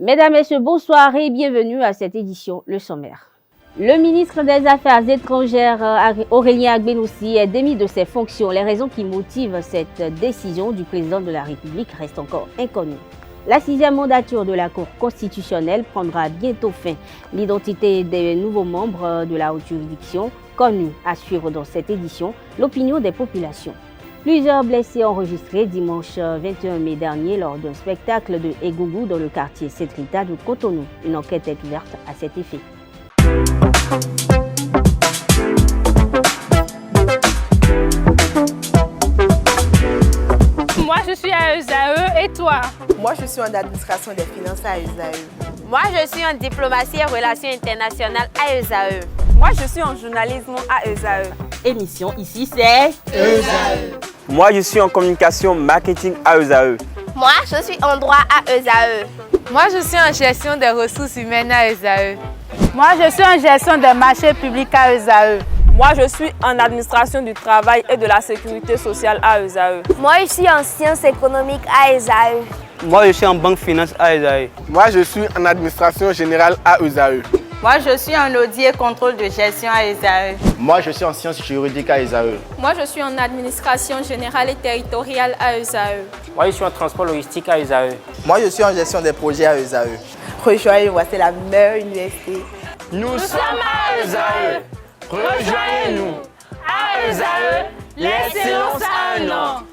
Mesdames, Messieurs, bonsoir et bienvenue à cette édition, le sommaire. Le ministre des Affaires étrangères, Aurélien Agbenoussi, est démis de ses fonctions. Les raisons qui motivent cette décision du président de la République restent encore inconnues. La 6e mandature de la Cour constitutionnelle prendra bientôt fin. L'identité des nouveaux membres de la haute juridiction, connue à suivre dans cette édition, l'opinion des populations. Plusieurs blessés enregistrés dimanche 21 mai dernier lors d'un spectacle de Egougou dans le quartier Saint-Rita de Cotonou. Une enquête est ouverte à cet effet. Moi, je suis à ESAE et toi? Moi, je suis en administration des finances à ESAE. Moi, je suis en diplomatie et relations internationales à ESAE. Moi, je suis en journalisme à ESAE. Émission ici, c'est ESAE. Moi, je suis en communication marketing à ESAE. Moi, je suis en droit à ESAE. Moi, je suis en gestion des ressources humaines à ESAE. Moi, je suis en gestion des marchés publics à ESAE. Moi, je suis en administration du travail et de la sécurité sociale à ESAE. Moi, je suis en sciences économiques à ESAE. Moi, je suis en banque finance à ESAE. Moi, je suis en administration générale à ESAE. Moi, je suis en audit et contrôle de gestion à ESAE. Moi, je suis en sciences juridiques à ESAE. Moi, je suis en administration générale et territoriale à ESAE. Moi, je suis en transport logistique à ESAE. Moi, je suis en gestion des projets à ESAE. Rejoignez-moi, c'est la meilleure université. Nous sommes à ESAE. Rejoignez-nous. À ESAE, l'excellence a un nom.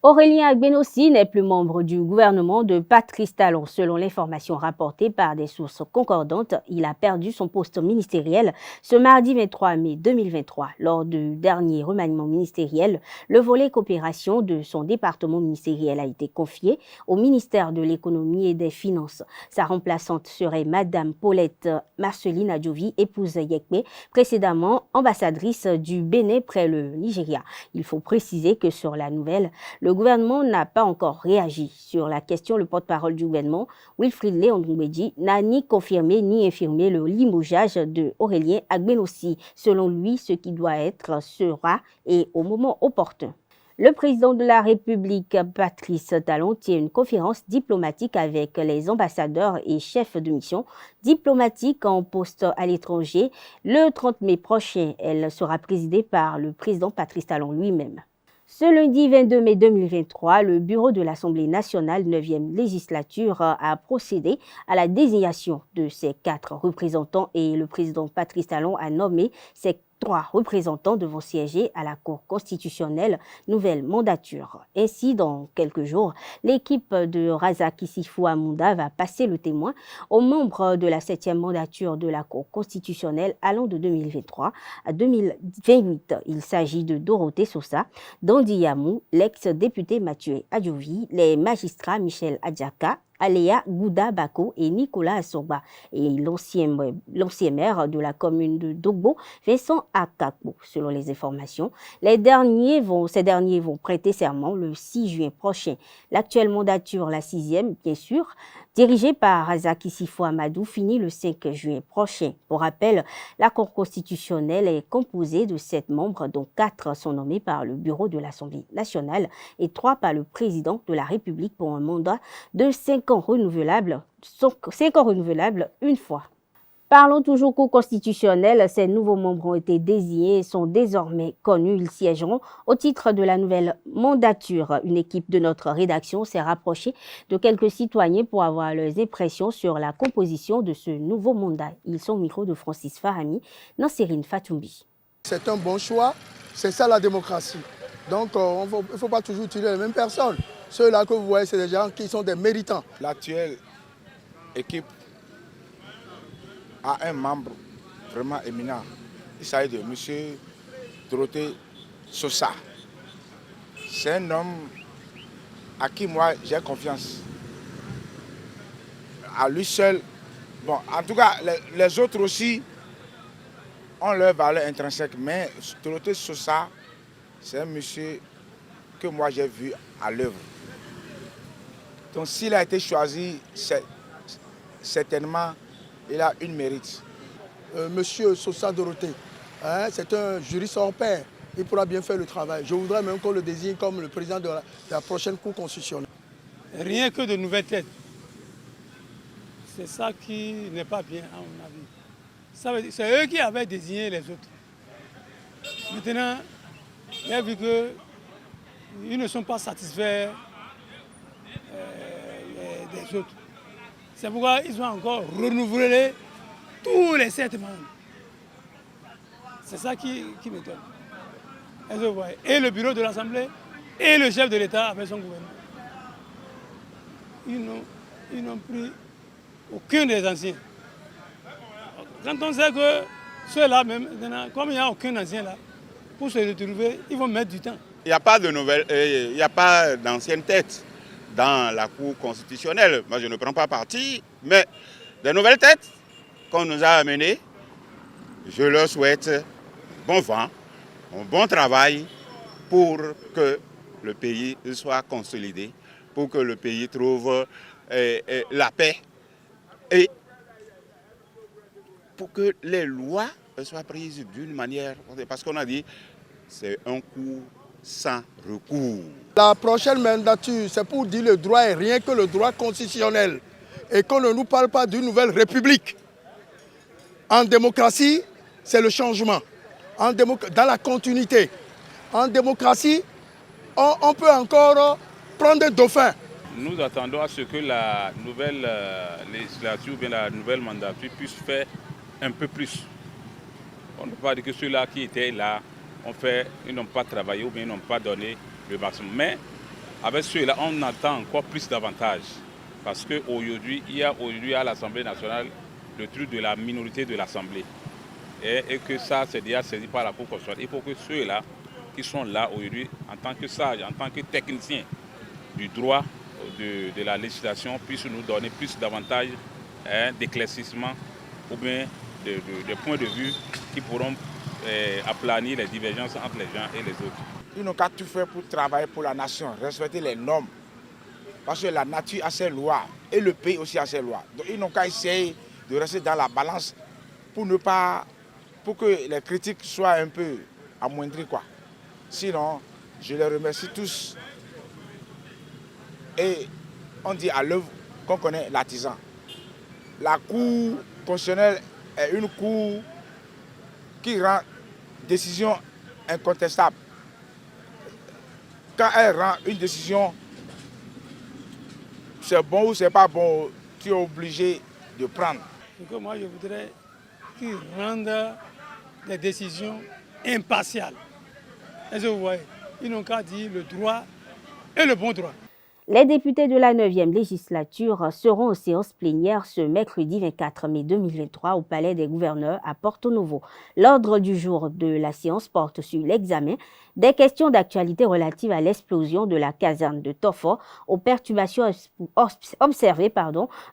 Aurélien Agbenoussi n'est plus membre du gouvernement de Patrice Talon. Selon l'information rapportée par des sources concordantes, il a perdu son poste ministériel ce mardi 23 mai 2023. Lors du dernier remaniement ministériel, le volet coopération de son département ministériel a été confié au ministère de l'Économie et des Finances. Sa remplaçante serait Madame Paulette Marceline Adjovi, épouse Yekpe, précédemment ambassadrice du Bénin près le Nigeria. Il faut préciser que sur la nouvelle, le gouvernement n'a pas encore réagi. Sur la question, le porte-parole du gouvernement, Wilfried Léon Ndoumbédi, n'a ni confirmé ni infirmé le limogeage de Aurélien Agbenoussi. Selon lui, ce qui doit être sera et au moment opportun. Le président de la République, Patrice Talon, tient une conférence diplomatique avec les ambassadeurs et chefs de mission diplomatiques en poste à l'étranger. Le 30 mai prochain, elle sera présidée par le président Patrice Talon lui-même. Ce lundi 22 mai 2023, le bureau de l'Assemblée nationale 9e législature a procédé à la désignation de ses 4 représentants et le président Patrice Talon a nommé ses 3 représentants devront siéger à la Cour constitutionnelle, nouvelle mandature. Ainsi, dans quelques jours, l'équipe de Razak Issifou Amounda va passer le témoin aux membres de la 7e mandature de la Cour constitutionnelle allant de 2023 à 2028. Il s'agit de Dorothée Sosa, Dandi Yamou, l'ex-député Mathieu Adjovi, les magistrats Michel Adjaka, Aléa Gouda Bako et Nicolas Assoba et l'ancien maire de la commune de Dogbo, Vincent Akakbo. Selon les informations, ces derniers vont prêter serment le 6 juin prochain. L'actuelle mandature, la 6e, bien sûr, dirigée par Razak Issifou Amadou, finit le 5 juin prochain. Pour rappel, la Cour constitutionnelle est composée de 7 membres, dont 4 sont nommés par le bureau de l'Assemblée nationale et 3 par le président de la République pour un mandat de 5 ans renouvelable une fois. Parlons toujours Cour constitutionnelle. Ces nouveaux membres ont été désignés et sont désormais connus. Ils siégeront au titre de la nouvelle mandature. Une équipe de notre rédaction s'est rapprochée de quelques citoyens pour avoir leurs impressions sur la composition de ce nouveau mandat. Ils sont au micro de Francis Farami, Nansérine Fatoumbi. C'est un bon choix, c'est ça la démocratie. Donc il ne faut pas toujours utiliser les mêmes personnes. Ceux-là que vous voyez, c'est des gens qui sont des méritants. L'actuelle équipe a un membre vraiment éminent. Il s'agit de M. Dorothée Sosa. C'est un homme à qui moi j'ai confiance. À lui seul, bon, en tout cas, les autres aussi ont leur valeur intrinsèque, mais Dorothée Sosa, c'est un monsieur que moi j'ai vu à l'œuvre. Donc s'il a été choisi, certainement, il a une mérite. Monsieur Sosa Dorothée, hein, c'est un juriste hors pair. Il pourra bien faire le travail. Je voudrais même qu'on le désigne comme le président de la prochaine Cour constitutionnelle. Rien que de nouvelles têtes. C'est ça qui n'est pas bien, à mon avis. C'est eux qui avaient désigné les autres. Maintenant, il a vu qu'ils ne sont pas satisfaits des autres. C'est pourquoi ils ont encore renouvelé tous les 7 membres. C'est ça qui m'étonne. Et le bureau de l'Assemblée et le chef de l'État avec son gouvernement. Ils n'ont pris aucun des anciens. Quand on sait que ceux-là, même, comme il n'y a aucun ancien là, pour se retrouver, ils vont mettre du temps. Il n'y a pas de nouvelles, il n'y a pas d'anciennes têtes dans la Cour constitutionnelle. Moi, je ne prends pas parti, mais de nouvelles têtes qu'on nous a amenées, je leur souhaite bon vent, un bon travail pour que le pays soit consolidé, pour que le pays trouve la paix et pour que les lois soient prises d'une manière, parce qu'on a dit c'est un coup sans recours. La prochaine mandature, c'est pour dire le droit et rien que le droit constitutionnel et qu'on ne nous parle pas d'une nouvelle république. En démocratie, c'est le changement. Dans la continuité. En démocratie, on peut encore prendre des dauphins. Nous attendons à ce que la nouvelle législature ou bien la nouvelle mandature puisse faire un peu plus. On ne peut pas dire que ceux-là qui étaient là, ils n'ont pas travaillé ou bien ils n'ont pas donné le maximum. Mais avec ceux-là, on attend encore plus d'avantages. Parce qu'aujourd'hui, il y a à l'Assemblée nationale le truc de la minorité de l'Assemblée. Et que ça, c'est déjà saisi par la Cour constitutionnelle. Il faut que ceux-là qui sont là aujourd'hui, en tant que sages, en tant que techniciens du droit de la législation, puissent nous donner plus d'avantages, d'éclaircissement ou bien de points de vue qui pourront aplanir les divergences entre les gens et les autres. Ils n'ont qu'à tout faire pour travailler pour la nation, respecter les normes. Parce que la nature a ses lois et le pays aussi a ses lois. Donc ils n'ont qu'à essayer de rester dans la balance pour que les critiques soient un peu amoindries, quoi. Sinon, je les remercie tous. Et on dit à l'œuvre qu'on connaît l'artisan. La Cour constitutionnelle est une cour qui rend décision incontestable. Quand elle rend une décision, c'est bon ou c'est pas bon, tu es obligé de prendre. Donc moi, je voudrais qu'ils rendent des décisions impartiales. Est-ce que vous voyez? Ils n'ont qu'à dire le droit et le bon droit. Les députés de la 9e législature seront aux séances plénières ce mercredi 24 mai 2023 au Palais des gouverneurs à Porto Novo. L'ordre du jour de la séance porte sur l'examen des questions d'actualité relatives à l'explosion de la caserne de Tofo, aux perturbations observées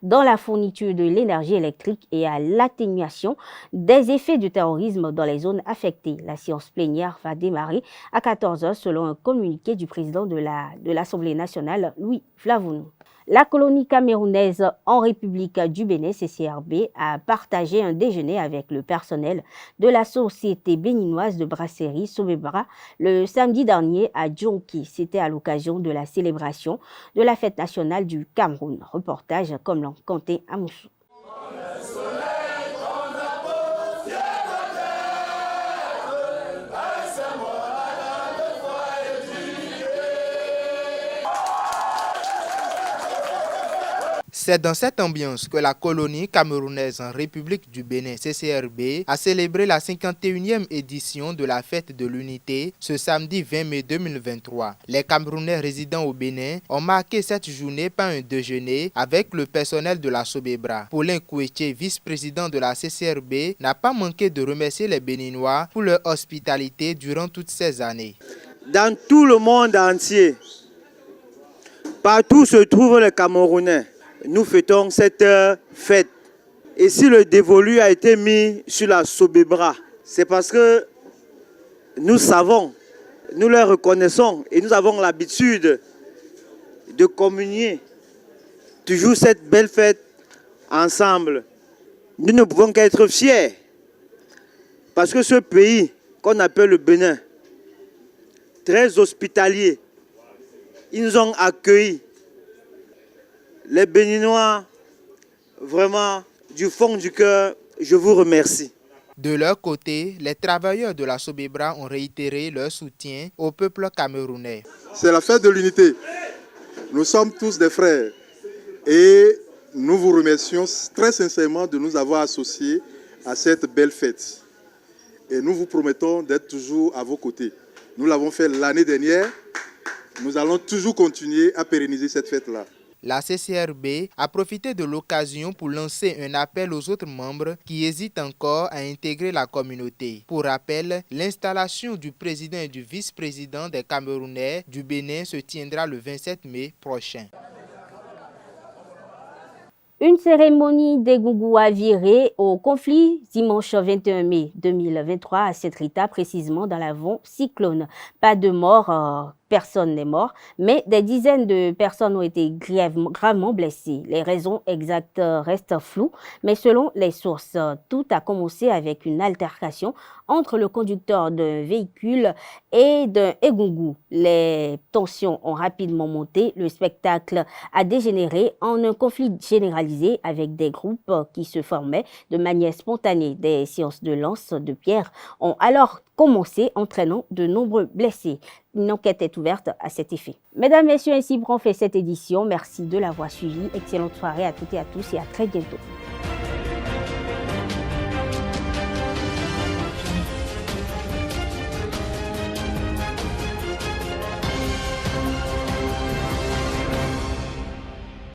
dans la fourniture de l'énergie électrique et à l'atténuation des effets du terrorisme dans les zones affectées. La séance plénière va démarrer à 14 h selon un communiqué du président de l'Assemblée nationale, Louis Flavounou. La colonie camerounaise en République du Bénin, CCRB, a partagé un déjeuner avec le personnel de la société béninoise de brasserie Sobebra le samedi dernier à Djonki. C'était à l'occasion de la célébration de la fête nationale du Cameroun. Reportage comme l'ont compté à Moussou. C'est dans cette ambiance que la colonie camerounaise en République du Bénin, CCRB, a célébré la 51e édition de la fête de l'unité ce samedi 20 mai 2023. Les Camerounais résidant au Bénin ont marqué cette journée par un déjeuner avec le personnel de la Sobebra. Paulin Kouetier, vice-président de la CCRB, n'a pas manqué de remercier les Béninois pour leur hospitalité durant toutes ces années. Dans tout le monde entier, partout se trouvent les Camerounais. Nous fêtons cette fête. Et si le dévolu a été mis sur la Sobebra, c'est parce que nous savons, nous les reconnaissons et nous avons l'habitude de communier toujours cette belle fête ensemble, nous ne pouvons qu'être fiers. Parce que ce pays qu'on appelle le Bénin, très hospitalier, ils nous ont accueillis. Les Béninois, vraiment, du fond du cœur, je vous remercie. De leur côté, les travailleurs de la Sobebra ont réitéré leur soutien au peuple camerounais. C'est la fête de l'unité. Nous sommes tous des frères et nous vous remercions très sincèrement de nous avoir associés à cette belle fête. Et nous vous promettons d'être toujours à vos côtés. Nous l'avons fait l'année dernière. Nous allons toujours continuer à pérenniser cette fête-là. La CCRB a profité de l'occasion pour lancer un appel aux autres membres qui hésitent encore à intégrer la communauté. Pour rappel, l'installation du président et du vice-président des Camerounais du Bénin se tiendra le 27 mai prochain. Une cérémonie d'Egungun a viré au conflit dimanche 21 mai 2023 à Setrita, précisément dans l'avant cyclone. Pas de mort, personne n'est mort, mais des dizaines de personnes ont été gravement blessées. Les raisons exactes restent floues, mais selon les sources, tout a commencé avec une altercation entre le conducteur d'un véhicule et d'un Egungun. Les tensions ont rapidement monté, le spectacle a dégénéré en un conflit généralisé avec des groupes qui se formaient de manière spontanée. Des séances de lance de pierre ont alors commencé, entraînant de nombreux blessés. Une enquête est ouverte à cet effet. Mesdames, Messieurs, ainsi prend fait cette édition. Merci de l'avoir suivi. Excellente soirée à toutes et à tous et à très bientôt.